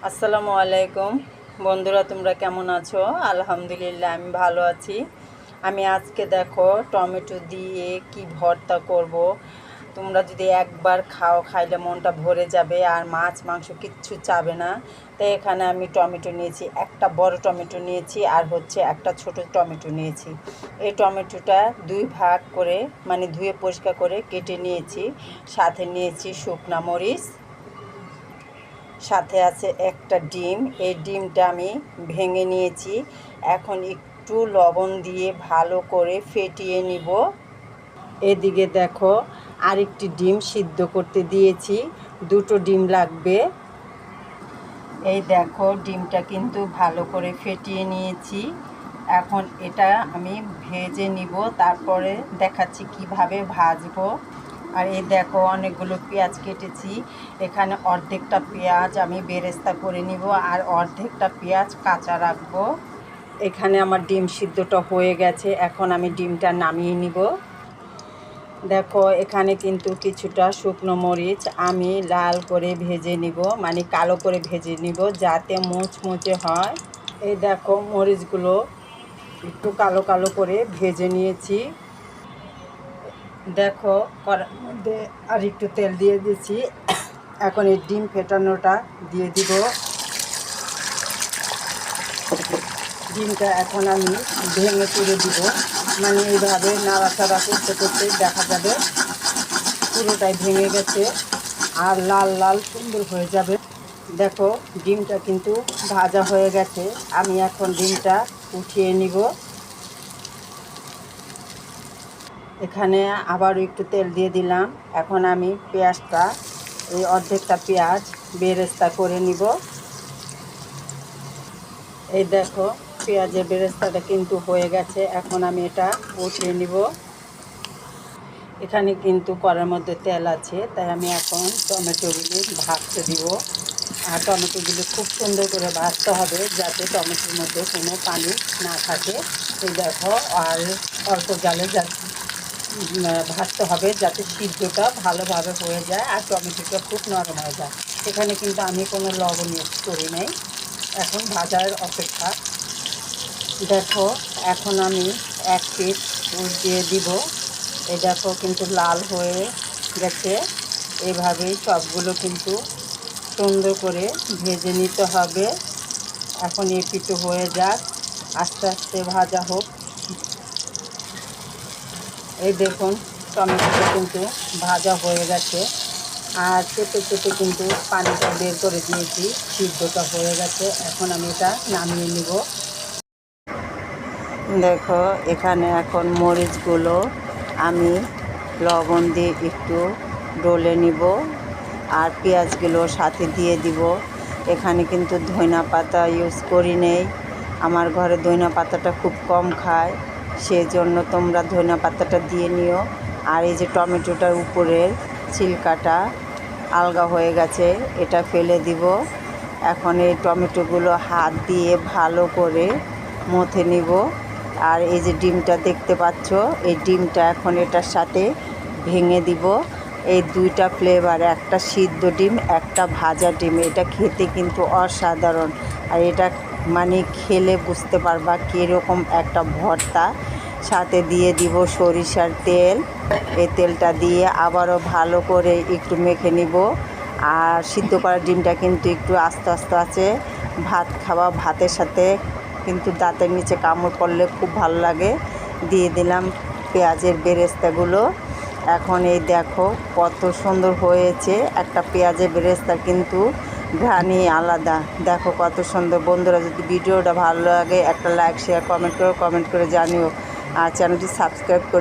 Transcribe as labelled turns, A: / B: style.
A: আসসালামু আলাইকুম বন্ধুরা, তোমরা কেমন আছো? আলহামদুলিল্লাহ, আমি ভালো আছি। আমি আজকে দেখো টমেটো দিয়ে কি ভর্তা করব। তোমরা যদি একবার খাইলে মনটা ভরে যাবে, আর মাছ মাংস কিচ্ছু চাবে না। তো এখানে আমি টমেটো নিয়েছি, একটা বড় টমেটো নিয়েছি, আর হচ্ছে একটা ছোট টমেটো নিয়েছি। এই টমেটোটা দুই ভাগ করে, মানে ধুয়ে পরিষ্কার করে কেটে নিয়েছি। সাথে নিয়েছি শুকনা মরিচ, সাথে আছে একটা ডিম। এই ডিমটা আমি ভেঙে নিয়েছি। এখন একটু লবণ দিয়ে ভালো করে ফেটিয়ে নিব। এদিকে দেখো আরেকটি ডিম সিদ্ধ করতে দিয়েছি, দুটো ডিম লাগবে। এই দেখো ডিমটা কিন্তু ভালো করে ফেটিয়ে নিয়েছি। এখন এটা আমি ভেজে নিব, তারপরে দেখাচ্ছি কিভাবে ভাজবো। আর এই দেখো অনেকগুলো পেঁয়াজ কেটেছি। এখানে অর্ধেকটা পেঁয়াজ আমি বেরেস্তা করে নিব, আর অর্ধেকটা পেঁয়াজ কাঁচা রাখবো। এখানে আমার ডিম সিদ্ধটা হয়ে গেছে, এখন আমি ডিমটা নামিয়ে নিব। দেখো এখানে কিন্তু কিছুটা শুকনো মরিচ আমি লাল করে ভেজে নিব, মানে কালো করে ভেজে নিব, যাতে মুচমুচে হয়। এই দেখো মরিচগুলো একটু কালো কালো করে ভেজে নিয়েছি। দেখো কড়ার মধ্যে আর একটু তেল দিয়ে দিয়েছি। এখন এই ডিম ফেটানোটা দিয়ে দিব। ডিমটা এখন আমি ভেঙে তুলে দিব, মানে এইভাবে নাড়াচাড়া করতে করতে দেখা যাবে পুরোটাই ভেঙে গেছে, আর লাল লাল সুন্দর হয়ে যাবে। দেখো ডিমটা কিন্তু ভাজা হয়ে গেছে। আমি এখন ডিমটা উঠিয়ে নিব। এখানে আবারও একটু তেল দিয়ে দিলাম। এখন আমি পেঁয়াজটা, এই অর্ধেকটা পেঁয়াজ বেরেস্তা করে নিব। এই দেখো পেঁয়াজের বেরেস্তাটা কিন্তু হয়ে গেছে। এখন আমি এটা উঠিয়ে নিব। এখানে কিন্তু কড়ার মধ্যে তেল আছে, তাই আমি এখন টমেটোগুলি ভাজতে দিব। আর টমেটোগুলি খুব সুন্দর করে ভাজতে হবে, যাতে টমেটোর মধ্যে কোনো পানি না থাকে। এই দেখো, আর অল্প জালে ভাজতে হবে, যাতে সিদ্ধটা ভালোভাবে হয়ে যায় আর টমেটোটা খুব নরম হয়ে যায়। এখানে কিন্তু আমি কোনো লবণ ইউজ করি নাই। এখন ভাজার অপেক্ষা। দেখো এখন আমি এক পিস দিয়ে দিব। এই দেখো কিন্তু লাল হয়ে গেছে। এভাবেই সবগুলো কিন্তু সুন্দর করে ভেজে নিতে হবে। এখন এই পিঠে হয়ে যাক, আস্তে আস্তে ভাজা হোক। এই দেখুন টমেটোটা কিন্তু ভাজা হয়ে গেছে, আর চেপে চেপে কিন্তু পানিটা বের করে দিয়েছি, সিদ্ধটা হয়ে গেছে। এখন আমি এটা নামিয়ে নিব। দেখো এখানে এখন মরিচগুলো আমি লবণ দিয়ে একটু ডলে নিব, আর পেঁয়াজগুলো সাথে দিয়ে দিব। এখানে কিন্তু ধনিয়া পাতা ইউজ করি নেই, আমার ঘরে ধনিয়া পাতাটা খুব কম খায়, সেজন্য তোমরা ধনিয়া পাতাটা দিয়ে নিও। আর এই যে টমেটোটার উপরের ছিলকাটা আলগা হয়ে গেছে, এটা ফেলে দিব। এখন এই টমেটোগুলো হাত দিয়ে ভালো করে মথে নিব। আর এই যে ডিমটা দেখতে পাচ্ছ, এই ডিমটা এখন এটার সাথে ভেঙে দিব। এই দুইটা ফ্লেভার, একটা সিদ্ধ ডিম, একটা ভাজা ডিম, এটা খেতে কিন্তু অসাধারণ। আর এটা মানে খেলে বুঝতে পারবা কীরকম একটা ভর্তা। সাথে দিয়ে দিব সরিষার তেল। এই তেলটা দিয়ে আবারও ভালো করে একটু মেখে নিব। আর সিদ্ধ করা ডিমটা কিন্তু একটু আস্তে আস্তে আছে। ভাতের সাথে কিন্তু দাঁতের নিচে কামড় পড়লে খুব ভালো লাগে। দিয়ে দিলাম পেঁয়াজের বেরেস্তাগুলো। এখন এই দেখো কত সুন্দর হয়েছে। একটা পেঁয়াজের বেরেস্তা কিন্তু ঘ্রাণই আলাদা। দেখো কত সুন্দর। বন্ধুরা, যদি ভিডিওটা ভালো লাগে একটা লাইক, শেয়ার, কমেন্ট করে জানিও। আর চ্যানেলটি সাবস্ক্রাইব করে